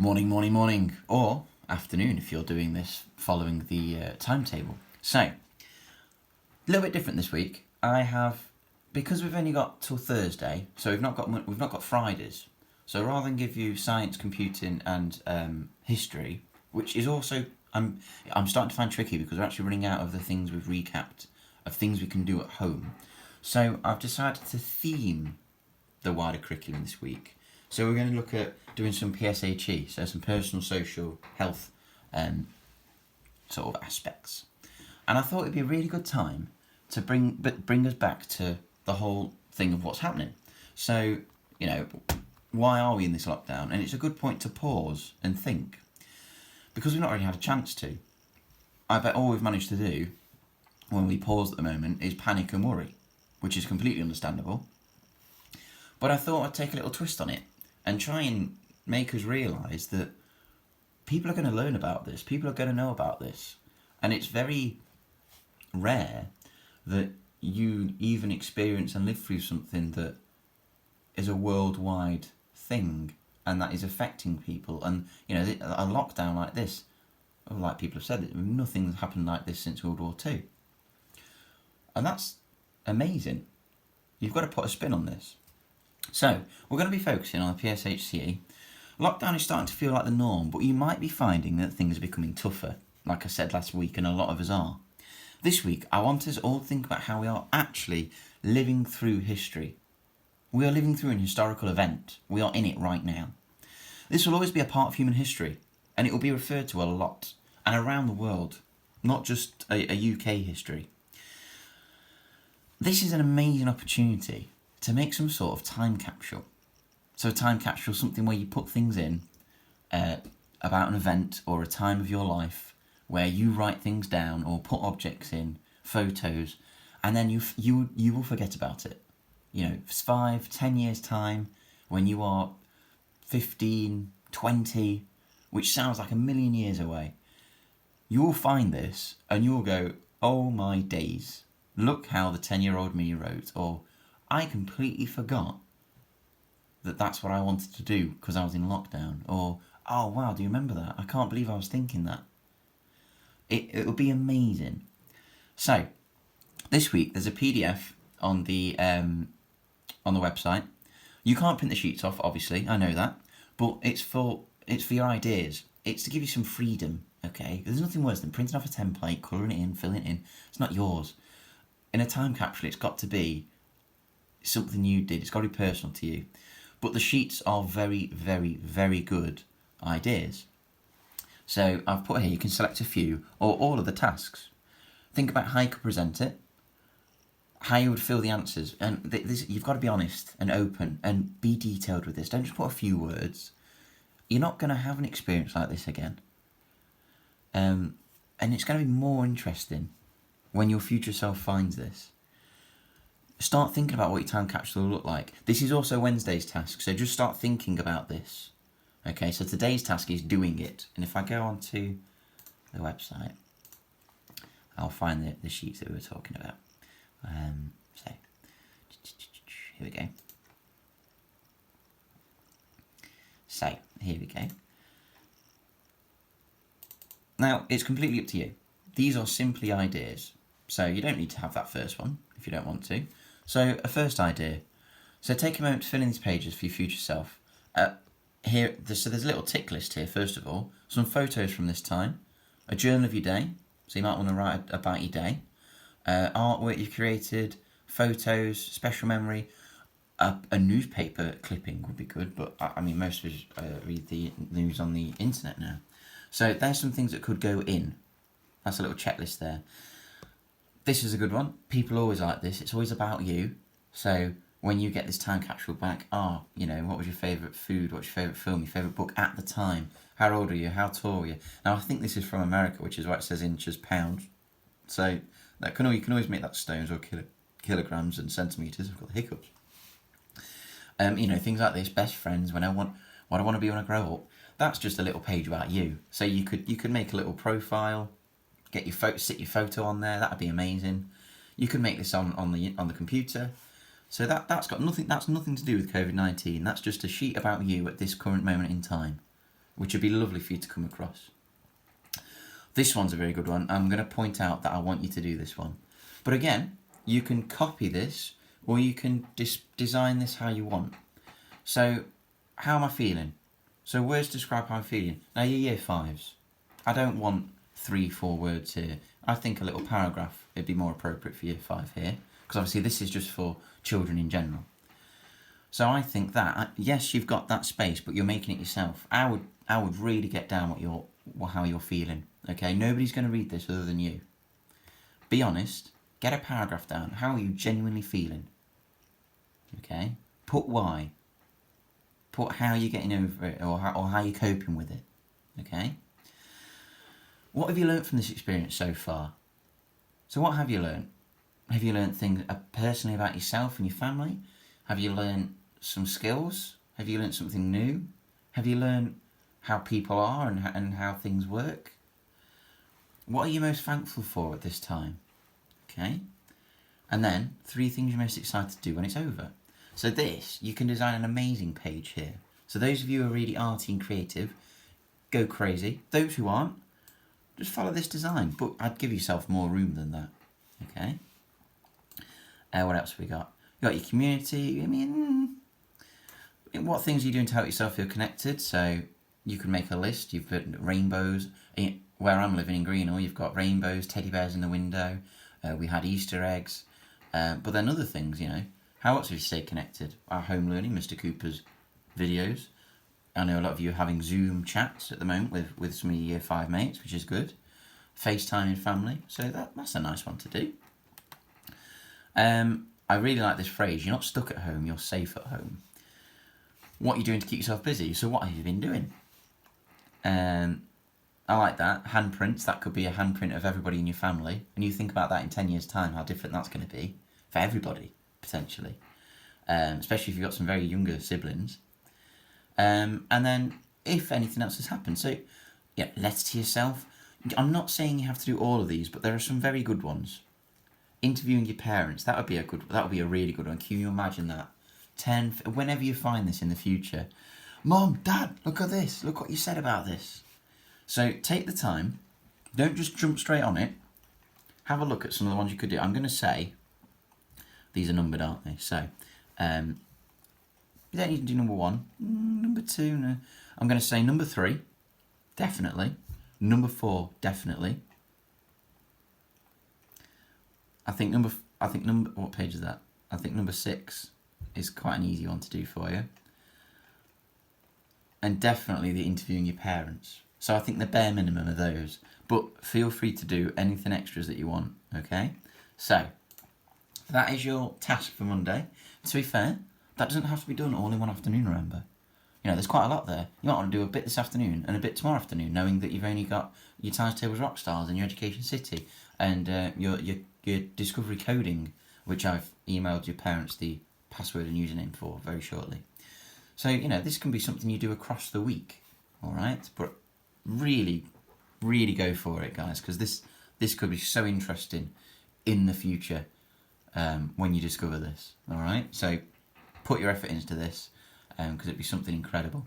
Morning, morning, morning, or afternoon if you're doing this following the timetable. So, a little bit different this week. Because we've only got till Thursday, so we've not got Fridays. So rather than give you science, computing, and history, which is also I'm starting to find tricky because we're actually running out of the things we've recapped of things we can do at home. So I've decided to theme the wider curriculum this week. So we're going to look at doing some PSHE, so some personal, social, health sort of aspects. And I thought it'd be a really good time to bring us back to the whole thing of what's happening. So, why are we in this lockdown? And it's a good point to pause and think, because we've not really had a chance to. I bet all we've managed to do when we pause at the moment is panic and worry, which is completely understandable. But I thought I'd take a little twist on it and try and make us realise that people are going to learn about this, people are going to know about this. And it's very rare that you even experience and live through something that is a worldwide thing and that is affecting people. And, a lockdown like this, like people have said, nothing's happened like this since World War II. And that's amazing. You've got to put a spin on this. So, we're going to be focusing on the PSHE. Lockdown is starting to feel like the norm, but you might be finding that things are becoming tougher, like I said last week, and a lot of us are. This week, I want us all to think about how we are actually living through history. We are living through an historical event. We are in it right now. This will always be a part of human history, and it will be referred to a lot, and around the world, not just a UK history. This is an amazing opportunity to make some sort of time capsule. So a time capsule is something where you put things in about an event or a time of your life where you write things down or put objects in, photos, and then you will forget about it. 5-10 years time, when you are 15, 20, which sounds like a million years away, you will find this and you'll go, oh my days, look how the 10-year-old me wrote, or I completely forgot that that's what I wanted to do because I was in lockdown. Or, oh wow, do you remember that? I can't believe I was thinking that. It will be amazing. So, this week there's a PDF on the website. You can't print the sheets off, obviously, I know that, but it's for your ideas. It's to give you some freedom, okay? There's nothing worse than printing off a template, colouring it in, filling it in. It's not yours. In a time capsule, it's got to be something you did. It's got to be personal to you. But the sheets are very, very, very good ideas. So I've put here, you can select a few or all of the tasks. Think about how you could present it, how you would fill the answers. And you've got to be honest and open and be detailed with this. Don't just put a few words. You're not going to have an experience like this again. And it's going to be more interesting when your future self finds this. Start thinking about what your time capsule will look like. This is also Wednesday's task, so just start thinking about this. Okay, so today's task is doing it. And if I go onto the website, I'll find the sheets that we were talking about. So, here we go. So, here we go. Now, it's completely up to you. These are simply ideas. So you don't need to have that first one if you don't want to. So a first idea. So take a moment to fill in these pages for your future self. So there's a little tick list here, first of all. Some photos from this time. A journal of your day. So you might want to write about your day. Artwork you've created. Photos, special memory. A newspaper clipping would be good, but I mean most of us read the news on the internet now. So there's some things that could go in. That's a little checklist there. This is a good one. People always like this. It's always about you. So when you get this time capsule back, what was your favourite food? What's your favourite film? Your favourite book at the time? How old are you? How tall are you? Now I think this is from America, which is why it says inches, pounds. So you can always make that stones or kilograms and centimetres. I've got the hiccups. Things like this. Best friends. What I want to be when I grow up. That's just a little page about you. So you could make a little profile. Get your sit your photo on there. That'd be amazing. You could make this on the computer. So that's nothing to do with COVID-19. That's just a sheet about you at this current moment in time. which would be lovely for you to come across. This one's a very good one. I'm going to point out that I want you to do this one. But again, you can copy this or you can design this how you want. So, how am I feeling? So words describe how I'm feeling. Now you're year 5s. I don't want 3-4 words here. I think a little paragraph would be more appropriate for year 5 here. Because obviously this is just for children in general. So I think that, yes, you've got that space, but you're making it yourself. I would really get down how you're feeling. Okay, nobody's going to read this other than you. Be honest. Get a paragraph down. How are you genuinely feeling? Okay, put why. Put how you're getting over it, or how you're coping with it. Okay. What have you learnt from this experience so far? So what have you learnt? Have you learnt things personally about yourself and your family? Have you learnt some skills? Have you learnt something new? Have you learnt how people are and how things work? What are you most thankful for at this time? Okay. And then 3 things you're most excited to do when it's over. So this, you can design an amazing page here. So those of you who are really arty and creative, go crazy. Those who aren't, just follow this design. But I'd give yourself more room than that. Okay. What else have we got? You got your community. I mean, what things are you doing to help yourself feel connected? So you can make a list. You've put rainbows. Where I'm living in Greenall, you've got rainbows, teddy bears in the window. We had Easter eggs. But then other things, you know. How else do you stay connected? Our home learning, Mr. Cooper's videos. I know a lot of you are having Zoom chats at the moment with some of your year 5 mates, which is good. FaceTime in family. So that's a nice one to do. I really like this phrase. You're not stuck at home, you're safe at home. What are you doing to keep yourself busy? So what have you been doing? I like that. Handprints. That could be a handprint of everybody in your family. And you think about that in 10 years' time, how different that's going to be for everybody, potentially. Especially if you've got some very younger siblings. And then if anything else has happened. So, yeah, letter to yourself. I'm not saying you have to do all of these, but there are some very good ones. Interviewing your parents. That would be a really good one. Can you imagine that? Whenever you find this in the future. Mom, Dad, look at this. Look what you said about this. So take the time. Don't just jump straight on it. Have a look at some of the ones you could do. I'm going to say, these are numbered, aren't they? So, you don't need to do number 1. Number 2, no. I'm going to say number 3, definitely. Number 4, definitely. I think number, what page is that? I think number 6 is quite an easy one to do for you. And definitely the interviewing your parents. So I think the bare minimum of those. But feel free to do anything extras that you want, okay? So, that is your task for Monday. To be fair, that doesn't have to be done all in one afternoon, remember. You know, there's quite a lot there. You might want to do a bit this afternoon and a bit tomorrow afternoon, knowing that you've only got your Times Tables Rockstars and your Education City and your Discovery Coding, which I've emailed your parents the password and username for very shortly. So, you know, this can be something you do across the week, all right? But really, really go for it, guys, because this could be so interesting in the future when you discover this, all right? So put your effort into this because it'd be something incredible.